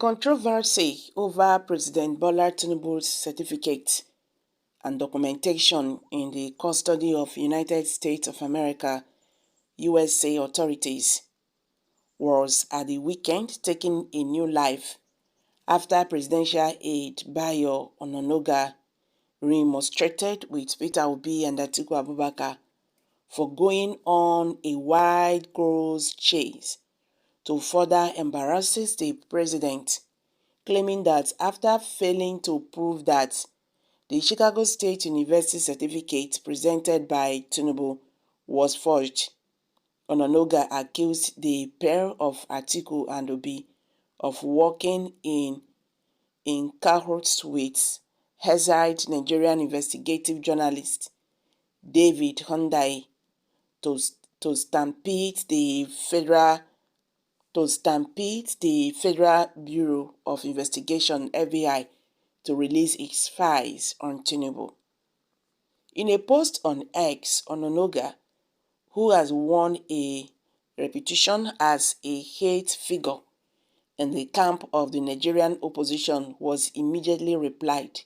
controversy over President Bola Tinubu's certificate and documentation in the custody of United States of America USA authorities was at the weekend taking a new life after presidential aide Bayo Ononuga remonstrated with Peter Obi and Atiku Abubakar for going on a wild goose chase to further embarrass the president, claiming that after failing to prove that the Chicago State University certificate presented by TInubu was forged, Ononuga accused the pair of Atiku and Obi of working in cahoots with Hazard Nigerian investigative journalist David Hyundai to stampede the Federal Bureau of Investigation (FBI) to release its files on TInubu. In a post on X, Ononuga, who has won a reputation as a hate figure in the camp of the Nigerian opposition, was immediately replied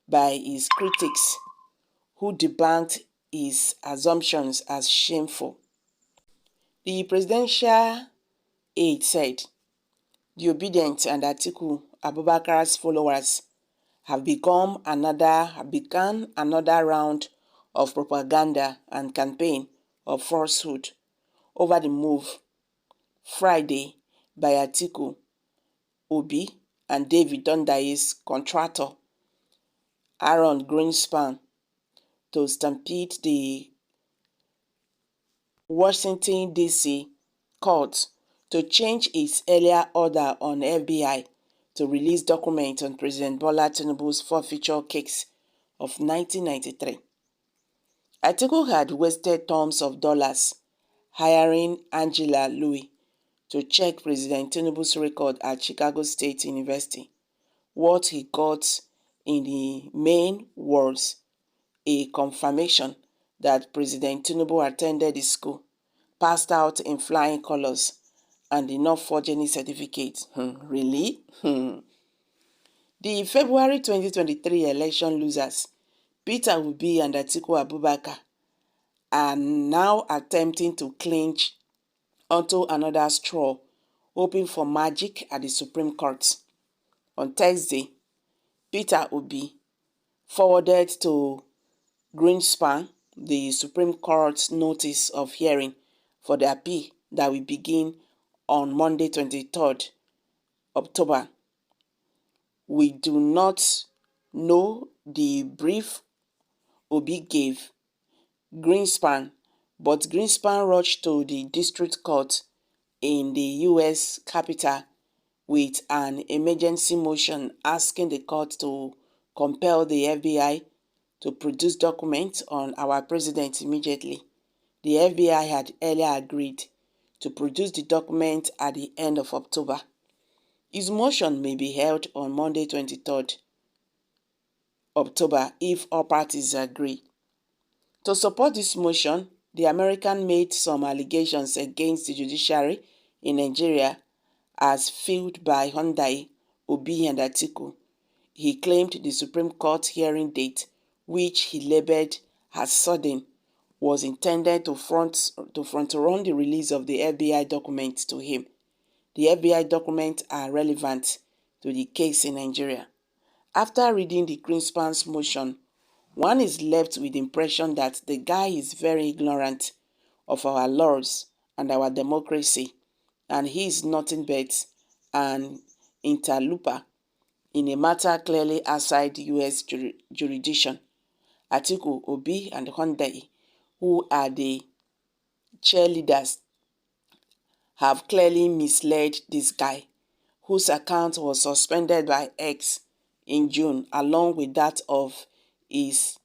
by his critics, who debunked his assumptions as shameful. The presidential aide said, "The obedient and Atiku Abubakar's followers have begun another round of propaganda and campaign of falsehood over the move Friday by Atiku, Obi, and David Hyundai's contractor Aaron Greenspan to stampede the Washington, D.C. court to change its earlier order on FBI to release documents on President Bola Tinubu's forfeiture case of 1993. Atiku had wasted tons of dollars hiring Angela Louis to check President Tinubu's record at Chicago State University. What he got in the main was a confirmation that President Tinubu attended the school, passed out in flying colors, and did not forge any certificate." Really? The February 2023 election losers, Peter Obi and Atiku Abubakar, are now attempting to clinch onto another straw, hoping for magic at the Supreme Court. On Thursday, Peter Obi forwarded to Greenspan the Supreme Court's notice of hearing for the appeal that will begin on Monday, 23rd October. "We do not know the brief Obi gave Greenspan, but Greenspan rushed to the district court in the U.S. Capitol with an emergency motion asking the court to compel the FBI to produce documents on our president immediately. The FBI had earlier agreed to produce the document at the end of October. His motion may be held on Monday, 23rd October if all parties agree." To support this motion, the American made some allegations against the judiciary in Nigeria as fueled by Hyundai, Obi, and Atiku. He claimed the Supreme Court hearing date, which he labeled as sudden, was intended to front-run the release of the FBI documents to him. The FBI documents are relevant to the case in Nigeria. After reading the Greenspan's motion, one is left with the impression that the guy is very ignorant of our laws and our democracy, and he is nothing but an interloper in a matter clearly outside U.S. jurisdiction. Atiku, Obi, and Hyundai, who are the cheerleaders, have clearly misled this guy, whose account was suspended by X in June, along with that of his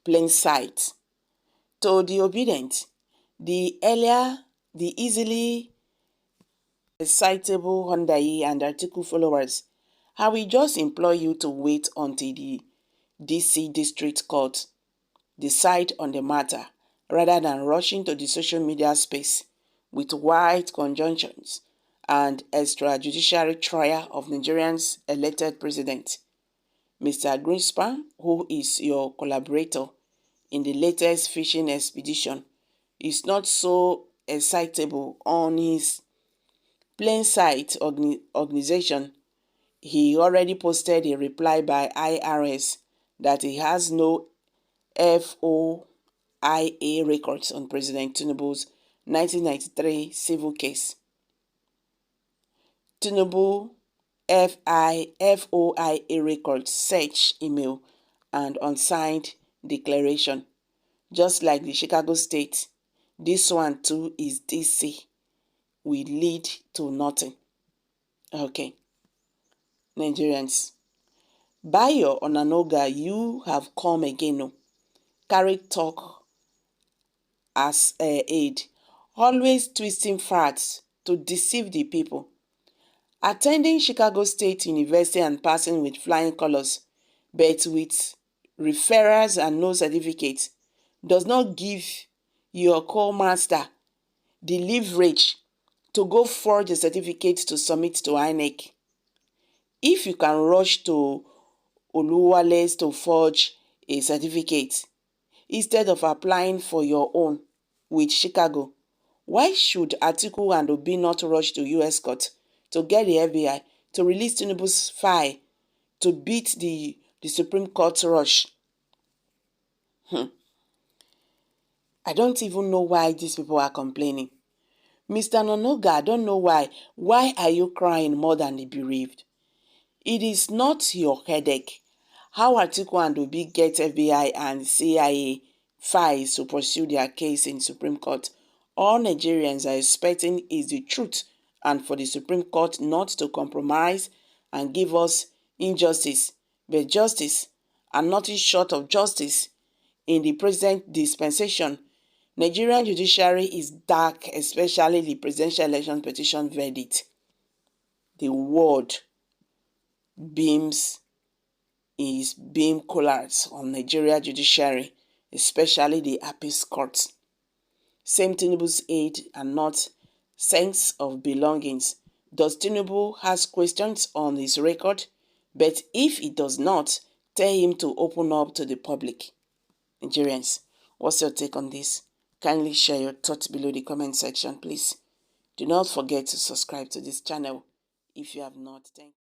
plain sight. To the obedient, the easily excitable Hyundai and Atiku followers, I will just implore you to wait until the DC District Court decide on the matter rather than rushing to the social media space with wild conjunctions and extrajudicial trial of Nigeria's elected president. Mr. Greenspan, who is your collaborator in the latest fishing expedition, is not so excitable on his plain sight organization. He already posted a reply by IRS that he has no FOIA records on President Tinubu's 1993 civil case. Tinubu FOIA records search email and unsigned declaration. Just like the Chicago State, this one too is DC, will lead to nothing. Okay, Nigerians, Bayo Onanoga, you have come again. No? Carry talk as aid, always twisting facts to deceive the people. Attending Chicago State University and passing with flying colors, but with referrals and no certificates, does not give your co-master the leverage to go forge a certificate to submit to INEC. If you can rush to Oluwale's to forge a certificate instead of applying for your own with Chicago, why should Atiku and Obi not rush to US court to get the FBI to release Tinubu's file to beat the Supreme Court rush? I don't even know why these people are complaining. Mr. Nonoga, I don't know why. Why are you crying more than the bereaved? It is not your headache. How Atiku and Obi get FBI and CIA files to pursue their case in Supreme Court, all Nigerians are expecting is the truth and for the Supreme Court not to compromise and give us injustice, but justice, and nothing short of justice. In the present dispensation, Nigerian judiciary is dark, especially the presidential election petition verdict. The world beams collapse on Nigeria judiciary, especially the appeals courts. Same Tinubu's aid and not sense of belongings. Does Tinubu has questions on his record? But if he does not, tell him to open up to the public. Nigerians, what's your take on this? Kindly share your thoughts below the comment section, please. Do not forget to subscribe to this channel if you have not. Thank you.